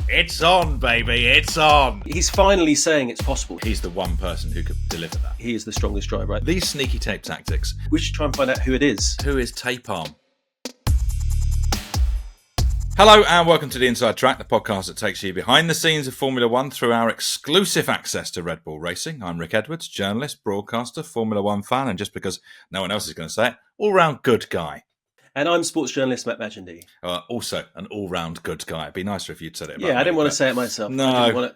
It's on, baby, it's on. He's finally saying it's possible. He's the one person who could deliver that. He is the strongest driver, right? These sneaky tape tactics. We should try and find out who it is. Who is Tape Arm? Hello and welcome to The Inside Track, the podcast that takes you behind the scenes of Formula One through our exclusive access to Red Bull Racing. I'm Rick Edwards, journalist, broadcaster, Formula One fan, and just because no one else is going to say it, all-round good guy. And I'm sports journalist Matt Majendie. Also an all-round good guy. It'd be nicer if you'd said it about me. Yeah, I didn't want to say it myself. No,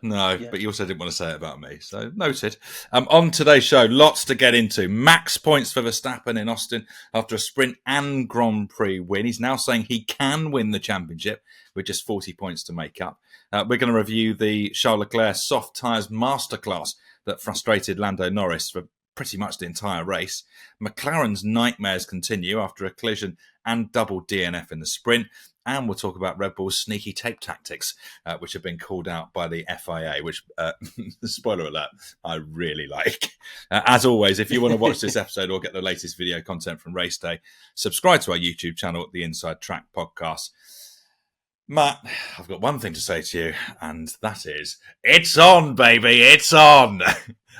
but you also didn't want to say it about me. So, noted. On today's show, lots to get into. Max points for Verstappen in Austin after a sprint and Grand Prix win. He's now saying he can win the championship with just 40 points to make up. We're going to review the Charles Leclerc soft tyres masterclass that frustrated Lando Norris for pretty much the entire race. McLaren's nightmares continue after a collision and double DNF in the sprint. And we'll talk about Red Bull's sneaky tape tactics, which have been called out by the FIA, which, spoiler alert, I really like. As always, if you want to watch this episode or get the latest video content from Race Day, subscribe to our YouTube channel at the Inside Track Podcast. Matt, I've got one thing to say to you, and that is, it's on, baby, it's on.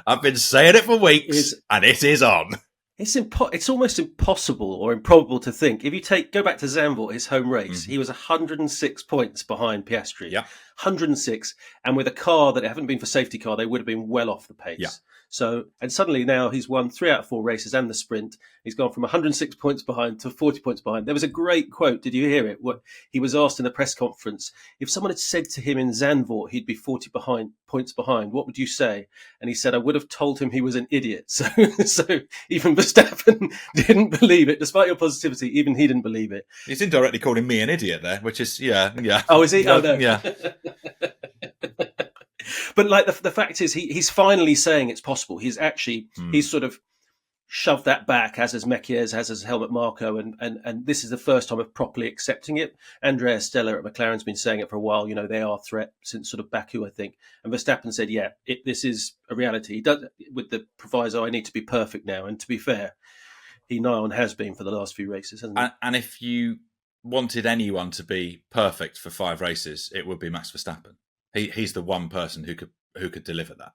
I've been saying it for weeks, and it is on. It's almost impossible or improbable to think. If you go back to Zandvoort, his home race, he was 106 points behind Piastri. Yeah. 106. And with a car that it hadn't been for safety car, they would have been well off the pace. Yeah. So, and suddenly now he's won 3 out of 4 races and the sprint. He's gone from 106 points behind to 40 points behind. There was a great quote. Did you hear it? What he was asked in the press conference, if someone had said to him in Zandvoort he'd be 40 points behind, what would you say? And he said, I would have told him he was an idiot. So even Verstappen didn't believe it. Despite your positivity, even he didn't believe it. He's indirectly calling me an idiot there, which is, yeah. Oh, is he? Oh, no. Yeah. But like the fact is, he's finally saying it's possible. He's sort of shoved that back, as has Mekies, as has Helmut Marko, and this is the first time of properly accepting it. Andrea Stella at McLaren's been saying it for a while. You know, they are a threat since sort of Baku, I think. And Verstappen said, yeah, this is a reality. He does, with the proviso, I need to be perfect now. And to be fair, he nigh on has been for the last few races, hasn't he? And if you wanted anyone to be perfect for 5 races, it would be Max Verstappen. He's the one person who could deliver that.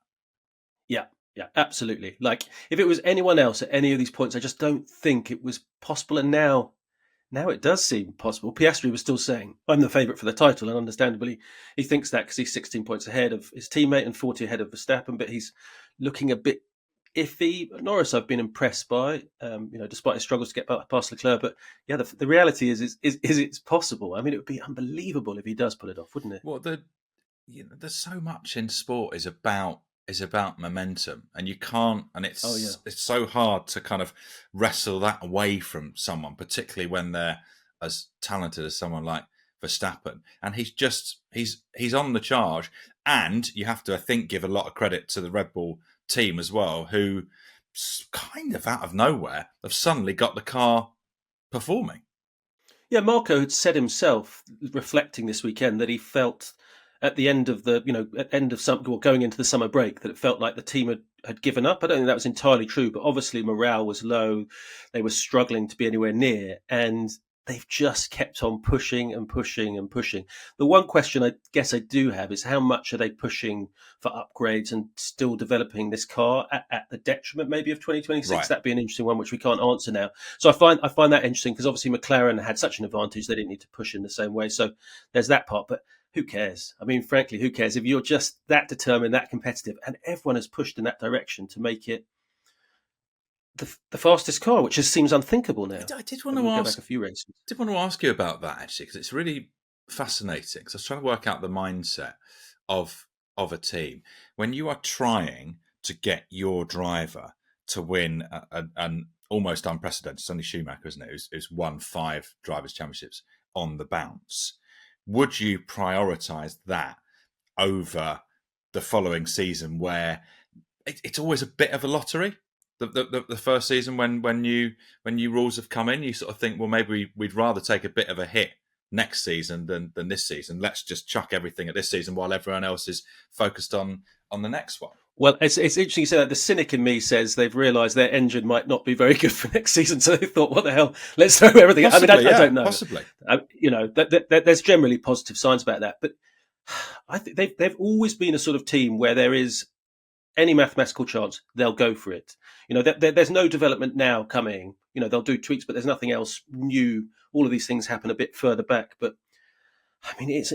Yeah, absolutely. Like, if it was anyone else at any of these points, I just don't think it was possible. And now it does seem possible. Piastri was still saying, I'm the favourite for the title, and understandably, he thinks that because he's 16 points ahead of his teammate and 40 ahead of Verstappen, but he's looking a bit iffy. Norris, I've been impressed by, despite his struggles to get past Leclerc. But yeah, the reality is it's possible. I mean, it would be unbelievable if he does pull it off, wouldn't it? Well, there's so much in sport is about momentum, and you can't, and it's so hard to kind of wrestle that away from someone, particularly when they're as talented as someone like Verstappen. And he's on the charge, and you have to, I think, give a lot of credit to the Red Bull team as well, who kind of out of nowhere have suddenly got the car performing. Yeah, Marko had said himself, reflecting this weekend, that he felt at the end of going into the summer break, that it felt like the team had given up. I don't think that was entirely true, but obviously morale was low. They were struggling to be anywhere near, and they've just kept on pushing and pushing and pushing. The one question I guess I do have is how much are they pushing for upgrades and still developing this car at the detriment maybe of 2026? Right. That'd be an interesting one, which we can't answer now. So I find that interesting because obviously McLaren had such an advantage. They didn't need to push in the same way. So there's that part, but who cares? I mean, frankly, who cares if you're just that determined, that competitive, and everyone has pushed in that direction to make it the fastest car, which just seems unthinkable now. I did want to ask. Go back a few races. I did want to ask you about that actually, because it's really fascinating. Because I was trying to work out the mindset of a team when you are trying to get your driver to win an almost unprecedented. It's only Schumacher, isn't it? Who's won 5 drivers' championships on the bounce. Would you prioritise that over the following season, where it's always a bit of a lottery? The first season, when new rules have come in, you sort of think, well, maybe we'd rather take a bit of a hit next season than this season. Let's just chuck everything at this season while everyone else is focused on the next one. Well, it's interesting you say that. The cynic in me says they've realised their engine might not be very good for next season, so they thought, what the hell, let's throw everything. Possibly, I don't know. Possibly. There's generally positive signs about that. But I think they've always been a sort of team where there is any mathematical chance, they'll go for it. There's no development now coming. They'll do tweaks, but there's nothing else new. All of these things happen a bit further back, but I mean, it's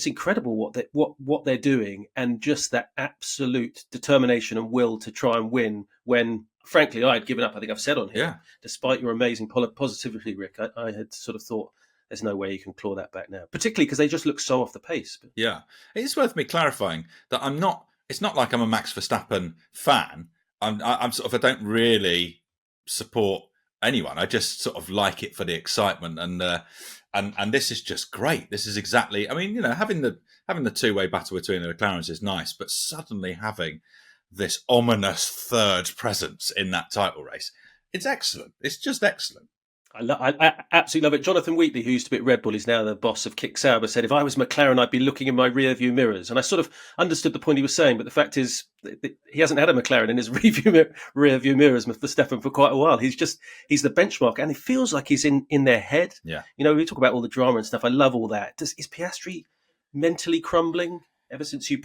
incredible what they're doing, and just that absolute determination and will to try and win. When, frankly, I had given up. I think I've said on here, despite your amazing positivity, Rick, I had sort of thought there's no way you can claw that back now, particularly because they just look so off the pace. Yeah, it's worth me clarifying that I'm not. It's not like I'm a Max Verstappen fan. I'm sort of. I don't really support anyone. I just sort of like it for the excitement, and this is just great. This is exactly. I mean, having the two-way battle between the McLarens is nice, but suddenly having this ominous third presence in that title race, it's excellent. It's just excellent. I absolutely love it. Jonathan Wheatley, who used to be at Red Bull, is now the boss of Kick Sauber, said, if I was McLaren, I'd be looking in my rear view mirrors. And I sort of understood the point he was saying, but the fact is he hasn't had a McLaren in his rear view mirrors, Verstappen, for quite a while. He's the benchmark, and it feels like he's in their head. Yeah. We talk about all the drama and stuff. I love all that. Is Piastri mentally crumbling? Ever since you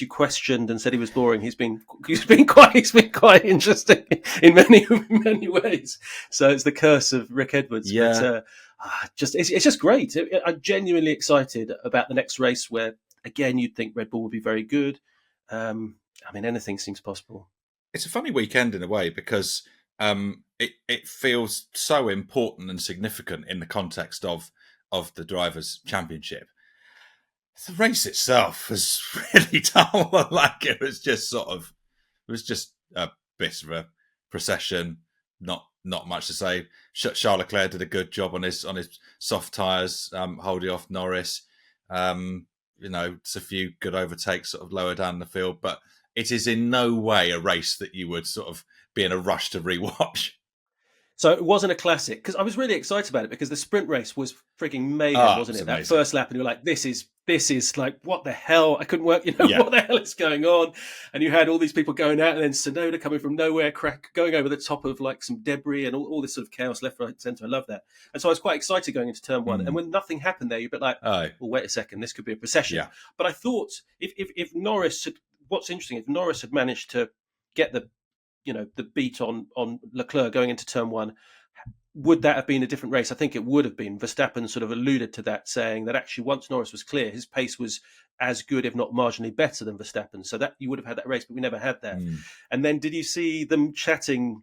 questioned and said he was boring, he's been quite interesting in many ways. So it's the curse of Rick Edwards. Yeah. But, it's just great. I'm genuinely excited about the next race, where again you'd think Red Bull would be very good. I mean, anything seems possible. It's a funny weekend in a way because it feels so important and significant in the context of the Drivers' Championship. The race itself was really dull. Like it was just a bit of a procession. Not much to say. Charles Leclerc did a good job on his soft tyres, holding off Norris. It's a few good overtakes sort of lower down the field, but it is in no way a race that you would sort of be in a rush to rewatch. So it wasn't a classic, because I was really excited about it, because the sprint race was freaking mayhem, wasn't it? That first lap, and you were like, this is like, what the hell? I couldn't work, what the hell is going on? And you had all these people going out, and then Tsunoda coming from nowhere, going over the top of like some debris and all this sort of chaos left, right, centre. I love that. And so I was quite excited going into turn one. And when nothing happened there, you're a bit like, well, wait a second, this could be a procession. Yeah. But I thought if Norris had, what's interesting, if Norris had managed to get the beat on Leclerc going into turn one, would that have been a different race? I think it would have been. Verstappen sort of alluded to that, saying that actually once Norris was clear, his pace was as good, if not marginally better, than Verstappen. So that you would have had that race, but we never had that. And then did you see them chatting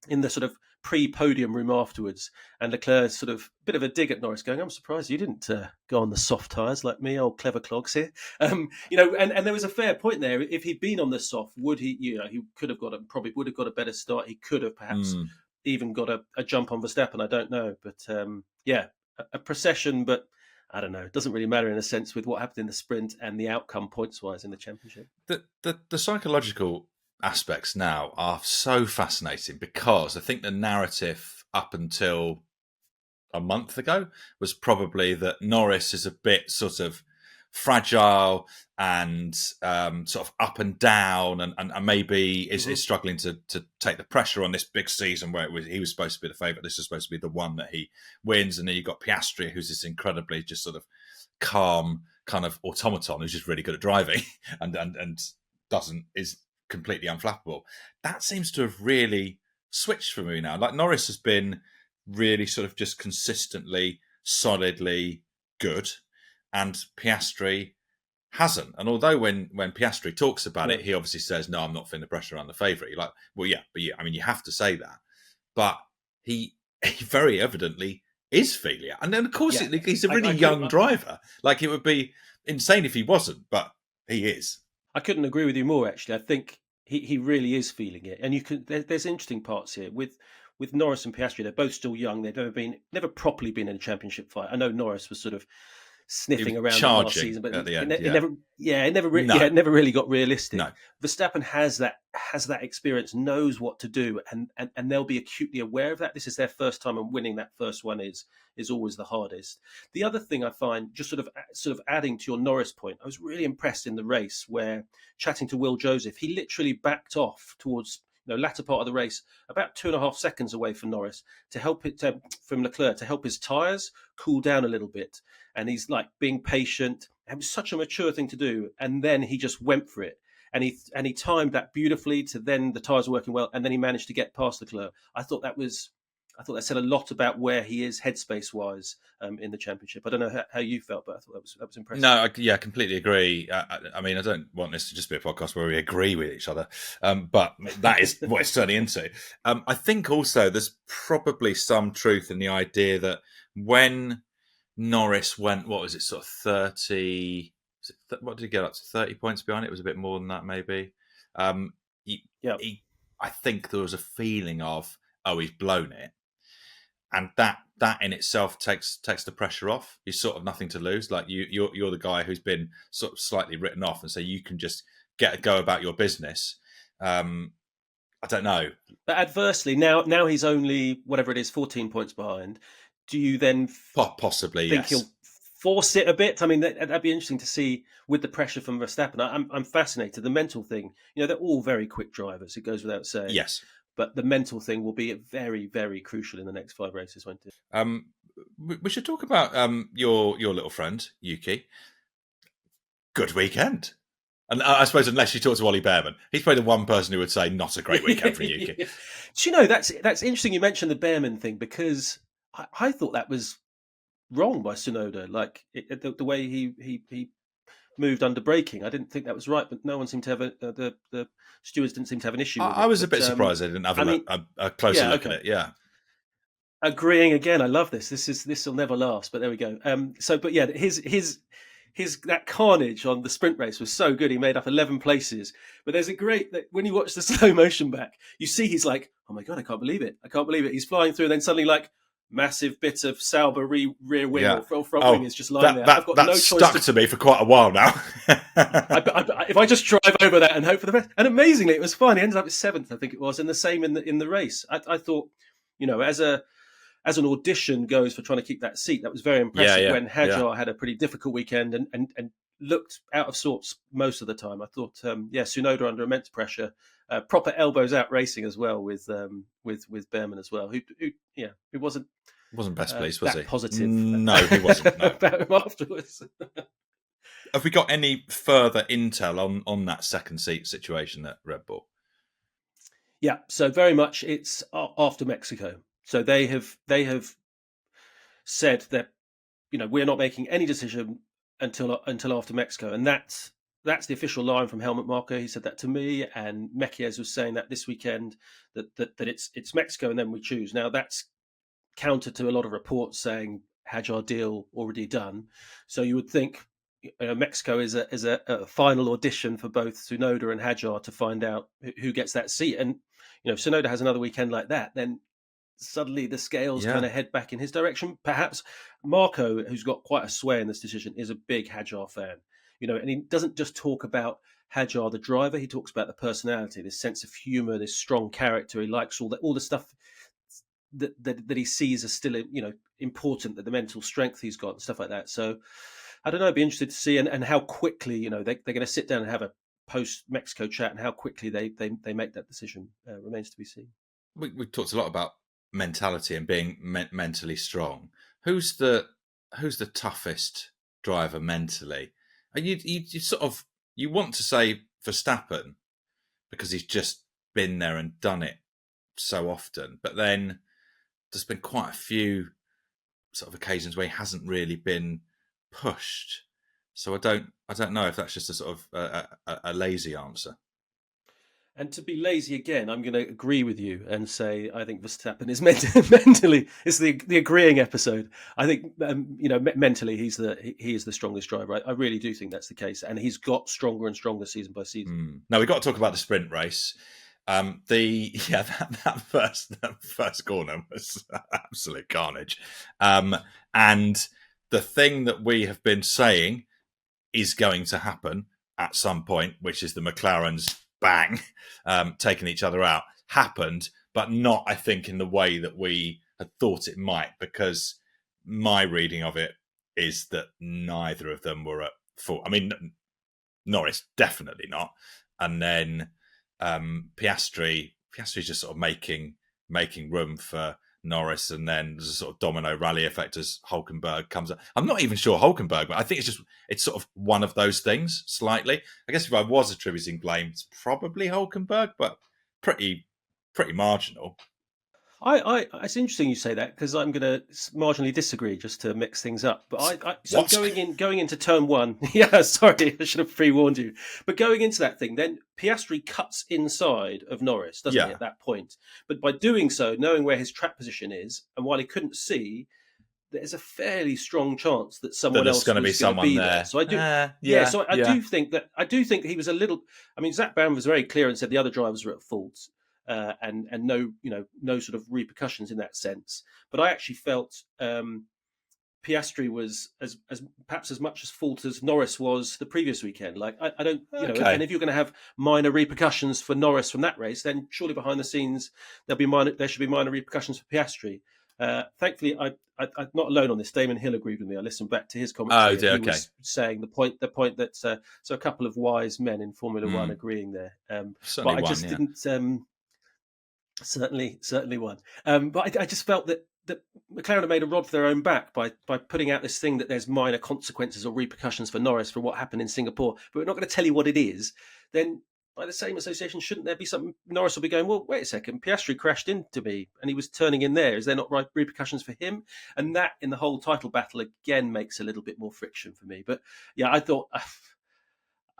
in the sort of pre-podium room afterwards? And Leclerc sort of bit of a dig at Norris, going, I'm surprised you didn't go on the soft tyres like me, old clever clogs here. And there was a fair point there. If he'd been on the soft, would he, he could have probably would have got a better start. He could have perhaps even got a jump on Verstappen. I don't know. But a procession, but I don't know. It doesn't really matter in a sense with what happened in the sprint and the outcome points-wise in the championship. The psychological aspects now are so fascinating, because I think the narrative up until a month ago was probably that Norris is a bit sort of fragile and sort of up and down, and maybe is struggling to take the pressure on this big season where he was supposed to be the favourite. This is supposed to be the one that he wins, and then you've got Piastri, who's this incredibly just sort of calm kind of automaton who's just really good at driving and is completely unflappable. That seems to have really switched for me now. Like Norris has been really sort of just consistently, solidly good, and Piastri hasn't. And although when Piastri talks about it, he obviously says, no, I'm not feeling the pressure on the favourite. You're like, well, yeah, I mean, you have to say that. But he very evidently is feeling it. And then, of course, he's a really young driver. Like, it would be insane if he wasn't, but he is. I couldn't agree with you more, actually. I think he really is feeling it. And there's interesting parts here. With Norris and Piastri, they're both still young. They've never properly been in a championship fight. I know Norris was sort of sniffing around last season, but at the end, it never really got realistic. No. Verstappen has that experience, knows what to do, and they'll be acutely aware of that. This is their first time, and winning that first one is always the hardest. The other thing I find, just sort of adding to your Norris point, I was really impressed in the race where, chatting to Will Joseph, he literally backed off towards latter part of the race, about 2.5 seconds away from Norris, to help from Leclerc, to help his tyres cool down a little bit. And he's like being patient, It was such a mature thing to do, and then he just went for it. And he timed that beautifully to then the tyres were working well, and then he managed to get past Leclerc. I thought that said a lot about where he is headspace wise in the championship. I don't know how you felt, but I thought that was impressive. No, I completely agree. I mean, I don't want this to just be a podcast where we agree with each other, but that is what it's turning into. I think also there's probably some truth in the idea that when Norris went, what was it, sort of 30, what did he get up to, 30 points behind? It was a bit more than that, maybe. I think there was a feeling of, oh, he's blown it. And that in itself takes the pressure off. You're sort of nothing to lose. Like you're the guy who's been sort of slightly written off, and so you can just go about your business. I don't know. But adversely, now he's only whatever it is, 14 points behind. Do you then possibly think he'll force it a bit? I mean, that'd be interesting to see with the pressure from Verstappen. I'm fascinated. The mental thing, they're all very quick drivers. It goes without saying. Yes. But the mental thing will be very, very crucial in the next 5 races, won't it? We should talk about your little friend, Yuki. Good weekend. And I suppose unless you talk to Ollie Bearman, he's probably the one person who would say not a great weekend for Yuki. Do you know, that's interesting you mentioned the Bearman thing, because I thought that was wrong by Tsunoda. Like the way he moved under braking, I didn't think that was right, but no one seemed to have the stewards didn't seem to have an issue with it. I was a bit surprised they didn't have a closer look at it. Yeah, agreeing again. I love this. This will never last, but there we go. But yeah, his that carnage on the sprint race was so good. He made up 11 places. But there's a great that when you watch the slow motion back, you see he's like, oh my god, I can't believe it. He's flying through, and then suddenly like massive bit of Sauber rear wing or front wing is just lying there. I've got no choice stuck to me for quite a while now. If I just drive over that and hope for the best, and amazingly it was fine. He ended up at 7th, I think it was, and the same in the race. I thought, as an audition goes for trying to keep that seat, that was very impressive. When Hadjar had a pretty difficult weekend and looked out of sorts most of the time. I thought, Tsunoda under immense pressure, proper elbows out racing as well with Bearman as well, who wasn't best pleased, was he? Positive. No, he wasn't. No. About him afterwards. Have we got any further intel on that second seat situation at Red Bull? Yeah, so very much it's after Mexico. So they have said that we're not making any decision until after Mexico, and that's the official line from Helmut Marko. He said that to me, and Mekies was saying that this weekend that it's Mexico and then we choose. Now that's counter to a lot of reports saying Hadjar deal already done. So you would think Mexico is a final audition for both Tsunoda and Hadjar to find out who gets that seat. And if Tsunoda has another weekend like that, then suddenly the scales kind of head back in his direction. Perhaps Marko, who's got quite a sway in this decision, is a big Hadjar fan. And he doesn't just talk about Hadjar the driver. He talks about the personality, this sense of humour, this strong character. He likes all the stuff that he sees as still important, that the mental strength he's got and stuff like that. So I don't know, I'd be interested to see and how quickly they're going to sit down and have a post Mexico chat, and how quickly they make that decision remains to be seen. We talked a lot about mentality and being mentally strong. Who's the toughest driver mentally? You want to say Verstappen because he's just been there and done it so often, but then there's been quite a few sort of occasions where he hasn't really been pushed. So I don't know if that's just a sort of a lazy answer. And to be lazy again, I'm going to agree with you and say I think Verstappen is mentally. It's the agreeing episode. I think mentally he is the strongest driver. I really do think that's the case, and he's got stronger and stronger season by season. Now we've got to talk about the sprint race. That first corner was absolute carnage, and the thing that we have been saying is going to happen at some point, which is the McLarens bang, taking each other out, happened, but not, I think, in the way that we had thought it might, because my reading of it is that neither of them were at full. I mean, Norris definitely not, and then Piastri's just sort of making room for Norris, and then there's a sort of domino rally effect as Hulkenberg comes up. I'm not even sure Hulkenberg, but I think it's sort of one of those things slightly. I guess if I was attributing blame, it's probably Hulkenberg, but pretty marginal. It's interesting you say that, because I'm going to marginally disagree just to mix things up. But so going into turn one, yeah, sorry, I should have pre-warned you. But going into that thing, then Piastri cuts inside of Norris, doesn't he, at that point? But by doing so, knowing where his track position is, and while he couldn't see, there's a fairly strong chance that someone else is going to be someone there. So I do, So I do think that he was a little. I mean, Zach Brown was very clear and said the other drivers were at fault. And no sort of repercussions in that sense. But I actually felt Piastri was as perhaps as much as fault as Norris was the previous weekend. Like I don't, and if you're going to have minor repercussions for Norris from that race, then surely behind the scenes there should be minor repercussions for Piastri. Thankfully, I'm not alone on this. Damon Hill agreed with me. I listened back to his commentary. He was saying the point that so a couple of wise men in Formula One agreeing there. But I just didn't. Certainly one. But I just felt that McLaren had made a rod for their own back by putting out this thing that there's minor consequences or repercussions for Norris for what happened in Singapore, but we're not going to tell you what it is. Then by the same association, shouldn't there be something? Norris will be going, well, wait a second, Piastri crashed into me and he was turning in there. Is there not repercussions for him? And that in the whole title battle again makes a little bit more friction for me. But yeah, I thought...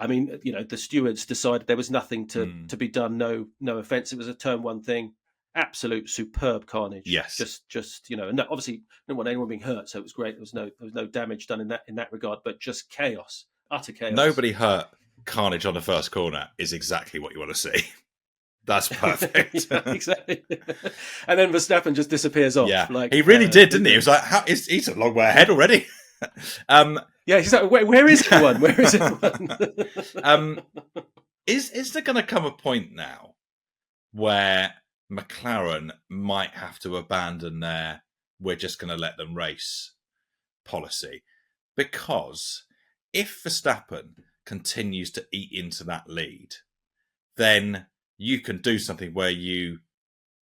I mean, the stewards decided there was nothing to be done. No offence. It was a turn one thing. Absolute superb carnage. Yes. Just no, obviously didn't want anyone being hurt, so it was great. There was no damage done in that regard, but just chaos, utter chaos. Nobody hurt. Carnage on the first corner is exactly what you want to see. That's perfect. Yeah, exactly. And then Verstappen just disappears off. Yeah, he really did, didn't he? He was like, he's a long way ahead already. Yeah, he's like, where is everyone? Where is everyone? Is there going to come a point now where McLaren might have to abandon their "we're just going to let them race" policy? Because if Verstappen continues to eat into that lead, then you can do something where you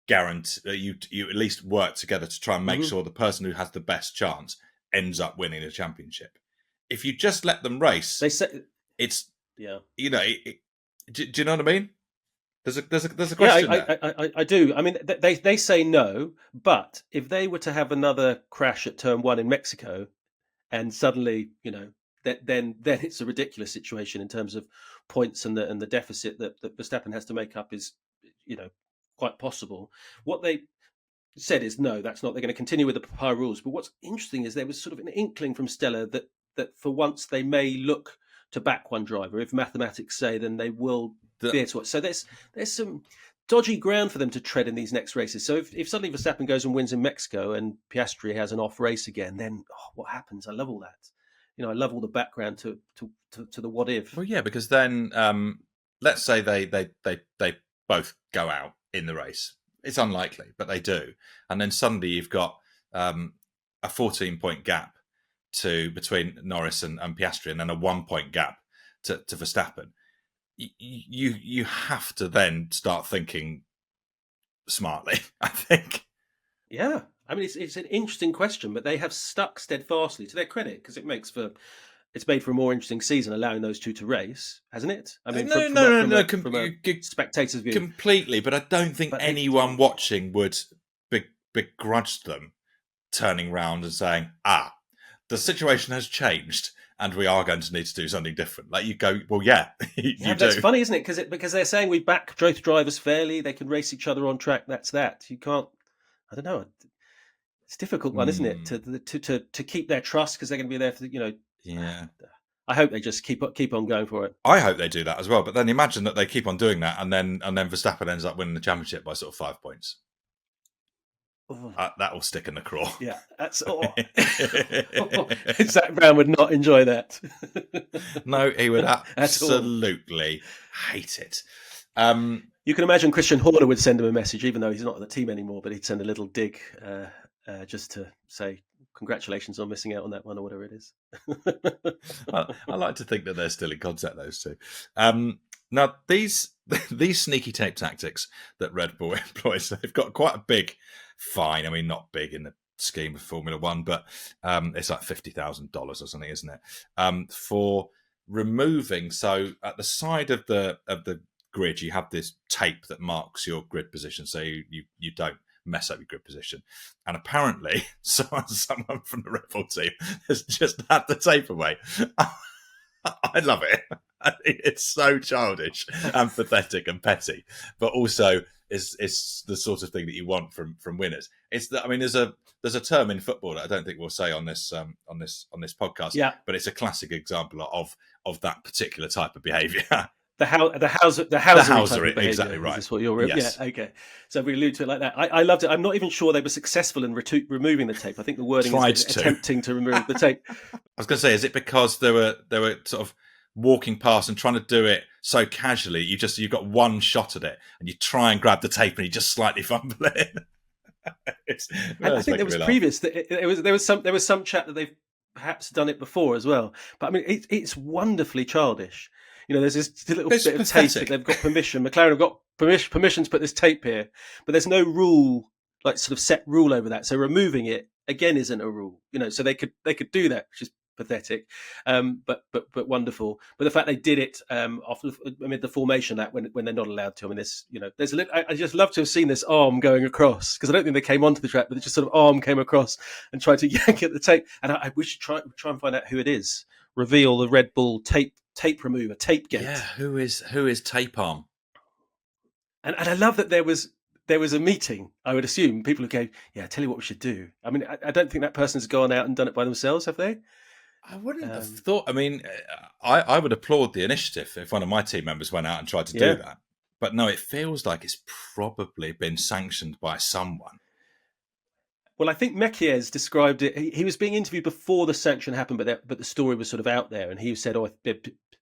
guarantee you at least work together to try and make sure the person who has the best chance ends up winning the championship. If you just let them race, they say it's yeah. Do you know what I mean? There's a question. Yeah, I do. I mean, they say no, but if they were to have another crash at turn one in Mexico, and suddenly then it's a ridiculous situation in terms of points and the deficit that Verstappen has to make up is quite possible. What they said is no, that's not. They're going to continue with the Papaya rules. But what's interesting is there was sort of an inkling from Stella that for once they may look to back one driver. If mathematics say, then they will veer to it. So there's some dodgy ground for them to tread in these next races. So if suddenly Verstappen goes and wins in Mexico and Piastri has an off race again, then what happens? I love all that. I love all the background to the what if. Well, yeah, because then let's say they both go out in the race. It's unlikely, but they do. And then suddenly you've got a 14-point gap between Norris and Piastri, and then a 1-point gap to Verstappen. You have to then start thinking smartly, I think. Yeah. I mean, it's an interesting question, but they have stuck steadfastly, to their credit, because it's made for a more interesting season, allowing those two to race, hasn't it? I mean, from a spectator's view, completely. But I don't think anyone watching would begrudge them turning round and saying, the situation has changed and we are going to need to do something different. Like you go, well, yeah, you do. That's funny, isn't it? Because they're saying we back both drivers fairly. They can race each other on track. That's that. You can't. I don't know. It's a difficult one, isn't it? To keep their trust, because they're going to be there for Yeah. I hope they just keep on going for it. I hope they do that as well. But then imagine that they keep on doing that, and then Verstappen ends up winning the championship by sort of 5 points. That will stick in the craw. Yeah, that's all. Zach Brown would not enjoy that. No, he would absolutely hate it. You can imagine Christian Horner would send him a message, even though he's not at the team anymore, but he'd send a little dig just to say, congratulations on missing out on that one, or whatever it is. I like to think that they're still in contact, those two. Now, these sneaky tape tactics that Red Bull employs, they've got quite a big fine. I mean, not big in the scheme of Formula One, but it's like $50,000 or something, isn't it? For removing, so at the side of the grid, you have this tape that marks your grid position, so you don't mess up your grid position. And apparently, someone from the Red Bull team has just had the tape away. I love it. I think it's so childish and pathetic and petty, but also it's the sort of thing that you want from winners. It's that, I mean, there's a term in football that I don't think we'll say on this podcast, Yeah. but it's a classic example of that particular type of behaviour. The housery exactly right. Is this what you're? Yes. Yeah, okay. So we allude to it like that. I loved it. I'm not even sure they were successful in removing the tape. I think the wording is attempting to remove the tape. I was going to say, is it because they were sort of walking past and trying to do it so casually? You've got one shot at it, and you try and grab the tape, and you just slightly fumble it. I think there was previous. There was some chat that they've perhaps done it before as well. But I mean, it's wonderfully childish. There's this little bit of tape that they've got permission. McLaren have got permission to put this tape here, but there's no rule, like sort of set rule over that. So removing it again isn't a rule. So they could do that, which is pathetic, but wonderful. But the fact they did it amid the formation that when they're not allowed to. I mean, there's a little. I just love to have seen this arm going across, because I don't think they came onto the track, but it just sort of arm came across and tried to yank at the tape. And we should try and find out who it is. Reveal the Red Bull tape remover, Tapegate. Yeah, who is Tape Arm? And I love that there was a meeting. I would assume people who go, yeah, I tell you what we should do. I mean, I don't think that person's gone out and done it by themselves, have they? I wouldn't have thought. I mean, I would applaud the initiative if one of my team members went out and tried to do that. But no, it feels like it's probably been sanctioned by someone. Well, I think Mekies described it. He was being interviewed before the sanction happened, but the story was sort of out there, and he said, "Oh, a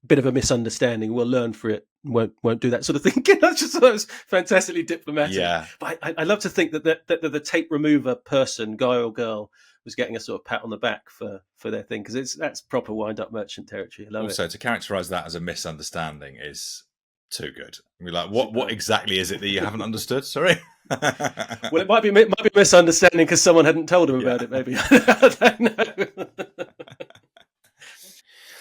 bit of a misunderstanding. We'll learn for it. Won't do that sort of thing." I just thought it was fantastically diplomatic. Yeah, but I love to think that the tape remover person, guy or girl, was getting a sort of pat on the back for their thing, because that's proper wind-up merchant territory. I love it. Also, to characterise that as a misunderstanding is too good. We're like, what exactly is it that you haven't understood? Sorry. Well, it might be a misunderstanding because someone hadn't told him about it. Maybe. I don't know.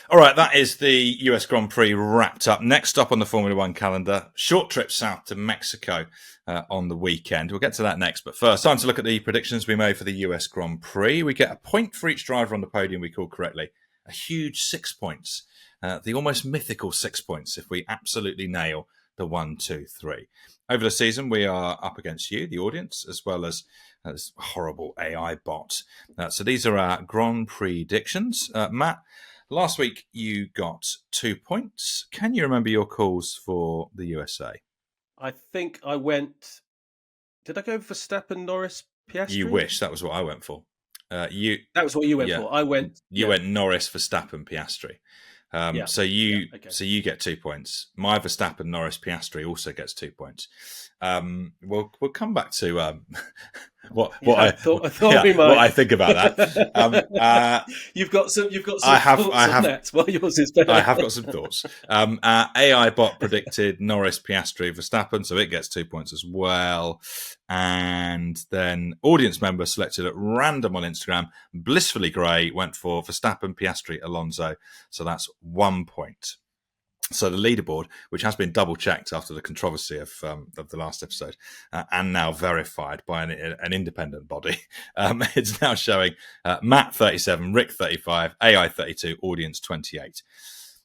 All right, that is the US Grand Prix wrapped up. Next up on the Formula One calendar, short trip south to Mexico on the weekend. We'll get to that next, but first, time to look at the predictions we made for the US Grand Prix. We get a point for each driver on the podium we called correctly. A huge 6 points. The almost mythical 6 points if we absolutely nail the 1, 2, 3. Over the season, we are up against you, the audience, as well as this horrible AI bot. So these are our Grand Prix predictions. Matt, last week you got 2 points. Can you remember your calls for the USA? I think I went... Did I go for Verstappen, Norris, Piastri? You wish. That was what I went for. That was what you went for. I went... You went Norris, Verstappen, Piastri. So you get 2 points. My Verstappen, Norris, Piastri also gets 2 points. We'll come back to what I think about that. You've got some. I have. That. Well, yours is better. I have got some thoughts. AI bot predicted Norris, Piastri, Verstappen, so it gets 2 points as well. And then audience member selected at random on Instagram, Blissfully Grey, went for Verstappen, Piastri, Alonso. So that's 1 point. So the leaderboard, which has been double checked after the controversy of the last episode, and now verified by an independent body, it's now showing Matt 37, Rick 35, AI 32, audience 28.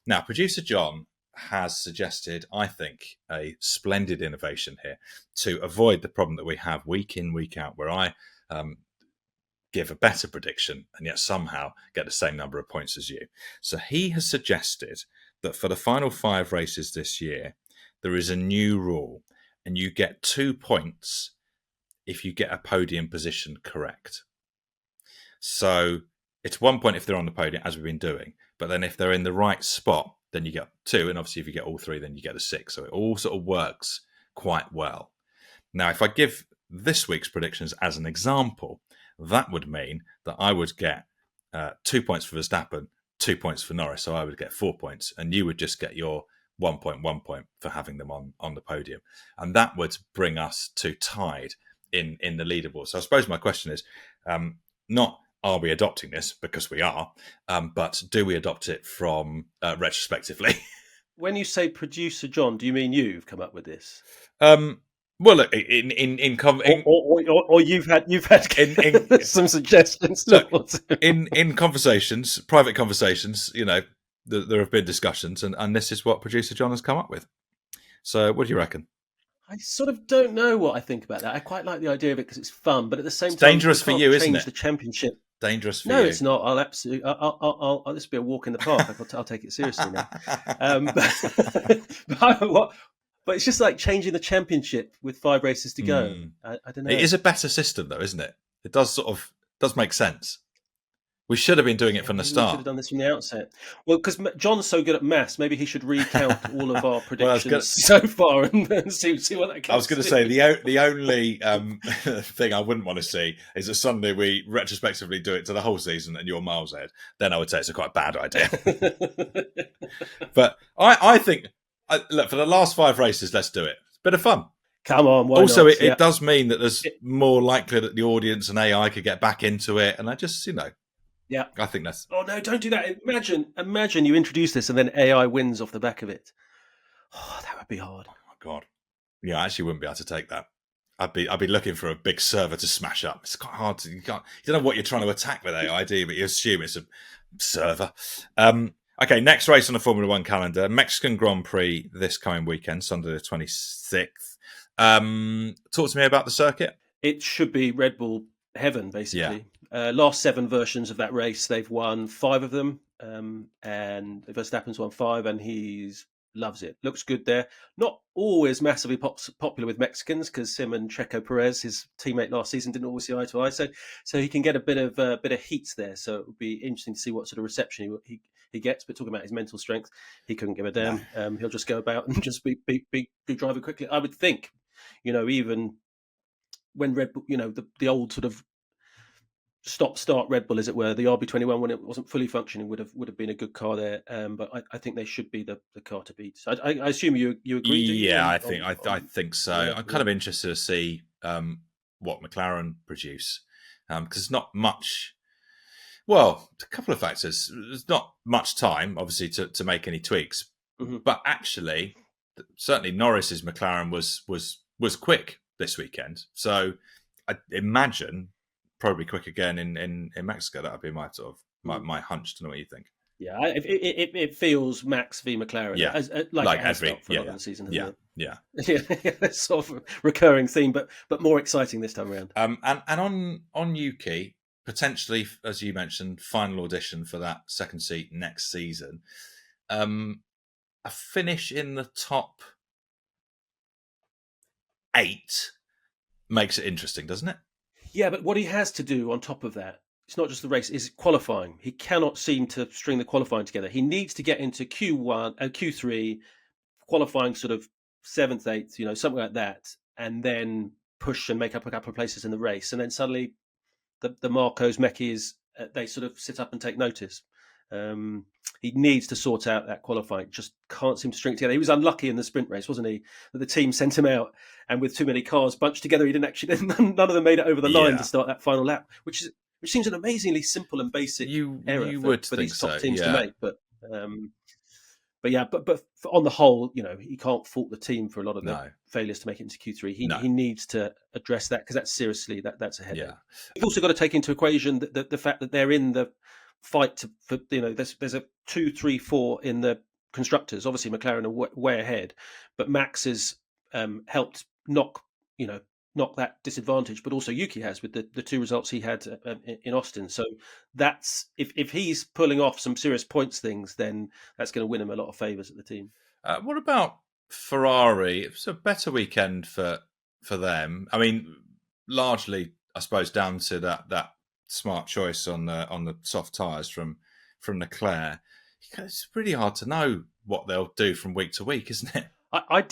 Now, producer John has suggested, I think, a splendid innovation here to avoid the problem that we have week in, week out, where I give a better prediction and yet somehow get the same number of points as you. So he has suggested that for the final 5 races this year, there is a new rule, and you get 2 points if you get a podium position correct. So it's 1 point if they're on the podium, as we've been doing, but then if they're in the right spot, then you get 2, and obviously if you get all 3, then you get a 6. So it all sort of works quite well. Now, if I give this week's predictions as an example, that would mean that I would get 2 points for Verstappen, 2 points for Norris, so I would get 4 points, and you would just get your 1 point for having them on the podium. And that would bring us to tied in the leaderboard. So I suppose my question is not are we adopting this, because we are, but do we adopt it from retrospectively? When you say producer John, do you mean you've come up with this? Well, look, or you've had some suggestions. Look, in conversations, private conversations, there have been discussions, and this is what producer John has come up with. So, what do you reckon? I sort of don't know what I think about that. I quite like the idea of it because it's fun, but at the same it's time, dangerous for you, isn't it? Change the championship. Dangerous for you. No, it's not. I'll absolutely. I'll this will be a walk in the park. I'll take it seriously now. But it's just like changing the championship with 5 races to go. I don't know. It is a better system, though, isn't it? It does does make sense. We should have been doing it from the start. We should have done this from the outset. Well, because John's so good at maths, maybe he should recount all of our predictions so far and see what that comes. I was going to say the only thing I wouldn't want to see is that suddenly we retrospectively do it to the whole season and you're miles ahead. Then I would say it's a quite bad idea. But I think, look, for the last 5 races, let's do it. It's a bit of fun. Come on. Why also, not? it does mean that there's more likely that the audience and AI could get back into it. And I just, yeah, I think that's. Oh no! Don't do that. Imagine you introduce this and then AI wins off the back of it. Oh, that would be hard. Oh my god! Yeah, I actually wouldn't be able to take that. I'd be looking for a big server to smash up. It's quite hard to. You don't know what you're trying to attack with AI, do you? But you assume it's a server. Okay, next race on the Formula One calendar: Mexican Grand Prix this coming weekend, Sunday the 26th. Talk to me about the circuit. It should be Red Bull heaven, basically. Yeah. Last 7 versions of that race, they've won 5 of them, and Verstappen's won 5, and he loves it. Looks good there. Not always massively popular with Mexicans because him and Checo Perez, his teammate last season, didn't always see eye to eye. So he can get a bit of heat there. So it would be interesting to see what sort of reception he gets. But talking about his mental strength, he couldn't give a damn. No. He'll just go about and just be driving quickly. I would think, even when Red Bull, the old sort of stop-start Red Bull, as it were, the RB21 when it wasn't fully functioning would have been a good car there. But I think they should be the car to beat. So I assume you agree. Yeah, I think so. Yeah, I'm kind of interested to see what McLaren produce because not much. Well, a couple of factors. There's not much time, obviously, to make any tweaks. Mm-hmm. But actually, certainly Norris's McLaren was quick this weekend. So I imagine probably quick again in Mexico. That would be my sort of my hunch to know what you think. Yeah, it feels Max v McLaren. Yeah, like it has felt for a lot of the season. Yeah. It's sort of a recurring theme, but more exciting this time around. And on Yuki, potentially, as you mentioned, final audition for that second seat next season. A finish in the top 8 makes it interesting, doesn't it? Yeah, but what he has to do on top of that, it's not just the race, is qualifying. He cannot seem to string the qualifying together. He needs to get into Q3, qualifying sort of 7th, 8th, something like that, and then push and make up a couple of places in the race. And then suddenly the Marcos, Mekis, they sort of sit up and take notice. He needs to sort out that qualifying. Just can't seem to string it together. He was unlucky in the sprint race, wasn't he? That the team sent him out, and with too many cars bunched together, he didn't actually. None of them made it over the line to start that final lap, which seems an amazingly simple and basic error for these top teams to make. But on the whole, he can't fault the team for a lot of the failures to make it into Q3. He needs to address that because that's seriously that's a headache. Yeah. You've also got to take into equation the fact that they're in the fight for there's a 2, 3, 4 in the constructors. Obviously McLaren are way ahead, but Max has helped knock that disadvantage, but also Yuki has with the 2 results he had in Austin. So that's if he's pulling off some serious points things, then that's going to win him a lot of favours at the team. What about Ferrari? It was a better weekend for them. I mean, largely I suppose down to that smart choice on the soft tyres from Leclerc. It's pretty hard to know what they'll do from week to week, isn't it? I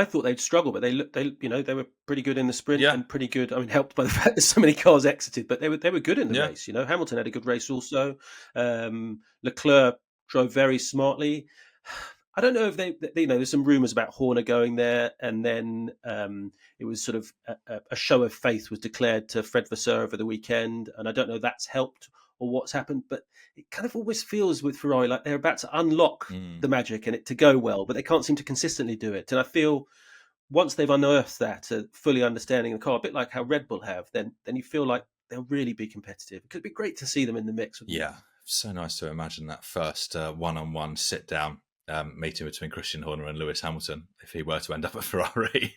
thought they'd struggle, but they were pretty good in the sprint and pretty good. I mean, helped by the fact that so many cars exited, but they were good in the race. Hamilton had a good race also. Leclerc drove very smartly. I don't know if there's some rumours about Horner going there, and then it was sort of a show of faith was declared to Fred Vasseur over the weekend, and I don't know if that's helped or what's happened, but it kind of always feels with Ferrari like they're about to unlock the magic and it to go well, but they can't seem to consistently do it. And I feel once they've unearthed that, fully understanding the car, a bit like how Red Bull have, then you feel like they'll really be competitive. It could be great to see them in the mix. Yeah, so nice to imagine that first one-on-one sit-down meeting between Christian Horner and Lewis Hamilton if he were to end up at Ferrari.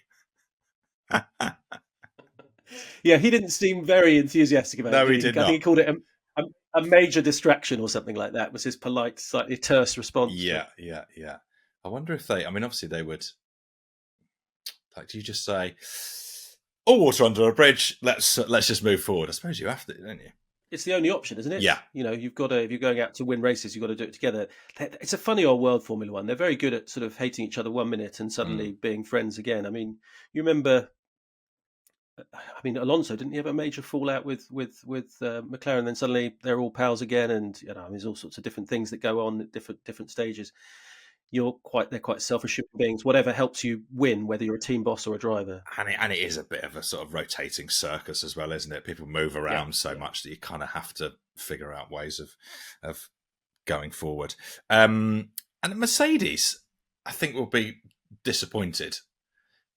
Yeah, he didn't seem very enthusiastic about it. No, he did not. I think he called it a major distraction or something like that, was his polite, slightly terse response. Yeah. I wonder if obviously they would, like, do you just say, all water under a bridge, let's just move forward? I suppose you have to, don't you? It's the only option, isn't it? Yeah. You've got to, if you're going out to win races, you've got to do it together. It's a funny old world, Formula One. They're very good at sort of hating each other 1 minute and suddenly being friends again. I mean, you remember, Alonso, didn't he have a major fallout with McLaren? Then suddenly they're all pals again, and there's all sorts of different things that go on at different stages. They're quite selfish human beings. Whatever helps you win, whether you're a team boss or a driver. And it is a bit of a sort of rotating circus as well, isn't it? People move around so much that you kind of have to figure out ways of going forward. And Mercedes, I think, will be disappointed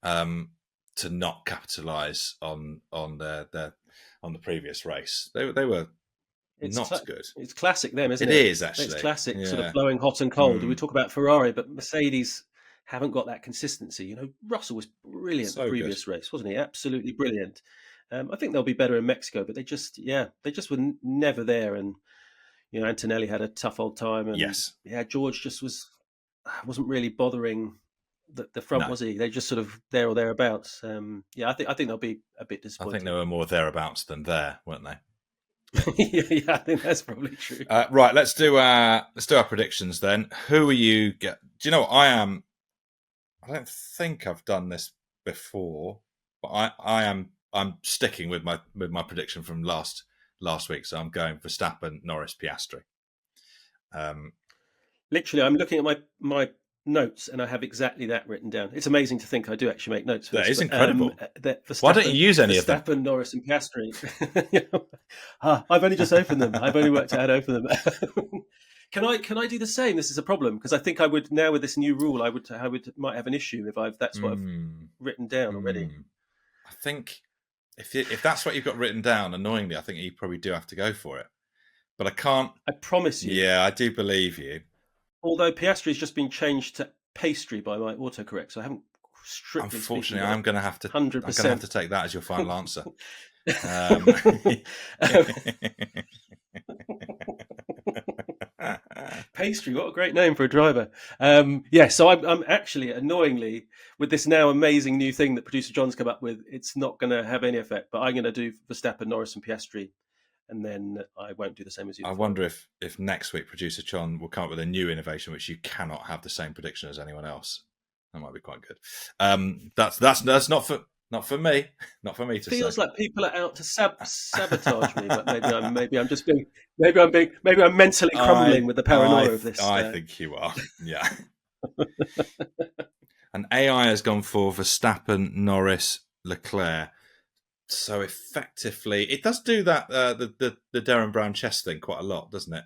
to not capitalise on the previous race. They were good. It's classic them, isn't it? It is, actually. It's classic, sort of blowing hot and cold. We talk about Ferrari, but Mercedes haven't got that consistency. Russell was brilliant the previous race, wasn't he? Absolutely brilliant. I think they'll be better in Mexico, but they just were never there. And Antonelli had a tough old time. And George just wasn't really bothering the front, was he? They just sort of there or thereabouts. I think they'll be a bit disappointed. I think they were more thereabouts than there, weren't they? Yeah, I think that's probably true. Right, let's do our predictions then. Who are you? Do you know what I am? I don't think I've done this before, but I'm sticking with my prediction from last week. So I'm going for Verstappen, Norris, Piastri. Literally, I'm looking at my notes and I have exactly that written down. It's amazing to think I do actually make notes for that this. Is incredible. Why don't you use any of them? Verstappen, Norris and Piastri. I've only just opened them. I've only worked out how to open them. Can I do the same? This is a problem because I think I would now with this new rule. I might have an issue if that's what I've written down already. I think if that's what you've got written down, annoyingly, I think you probably do have to go for it. But I can't. I promise you. Yeah, I do believe you. Although Piastri has just been changed to pastry by my autocorrect, so I haven't strictly. Unfortunately, I'm going to have to. 100%. I'm going to have to take that as your final answer. Pastry, what a great name for a driver. So I'm actually, annoyingly, with this now amazing new thing that producer John's come up with, it's not going to have any effect. But I'm going to do Verstappen, Norris, and Piastri. And then I won't do the same as you. I wonder if next week producer John will come up with a new innovation which you cannot have the same prediction as anyone else. That might be quite good. That's not for me. Not for me to say. Feels like people are out to sabotage me, but maybe I'm mentally crumbling with the paranoia of this. I think you are. Yeah. And AI has gone for Verstappen, Norris, Leclerc. So effectively, it does do that the Darren Brown chess thing quite a lot, doesn't it?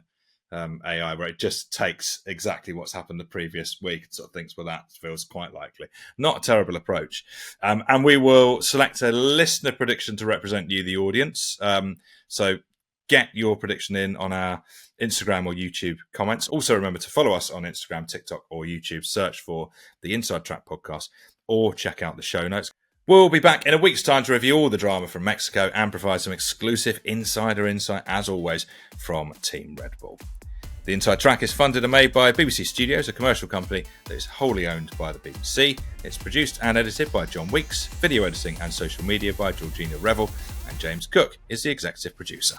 AI, where it just takes exactly what's happened the previous week and sort of thinks, well, that feels quite likely. Not a terrible approach. And we will select a listener prediction to represent you, the audience. So get your prediction in on our Instagram or YouTube comments. Also, remember to follow us on Instagram, TikTok, or YouTube. Search for the Inside Track Podcast or check out the show notes. We'll be back in a week's time to review all the drama from Mexico and provide some exclusive insider insight, as always, from Team Red Bull. The Inside Track is funded and made by BBC Studios, a commercial company that is wholly owned by the BBC. It's produced and edited by John Weeks, video editing and social media by Georgina Revel, and James Cook is the executive producer.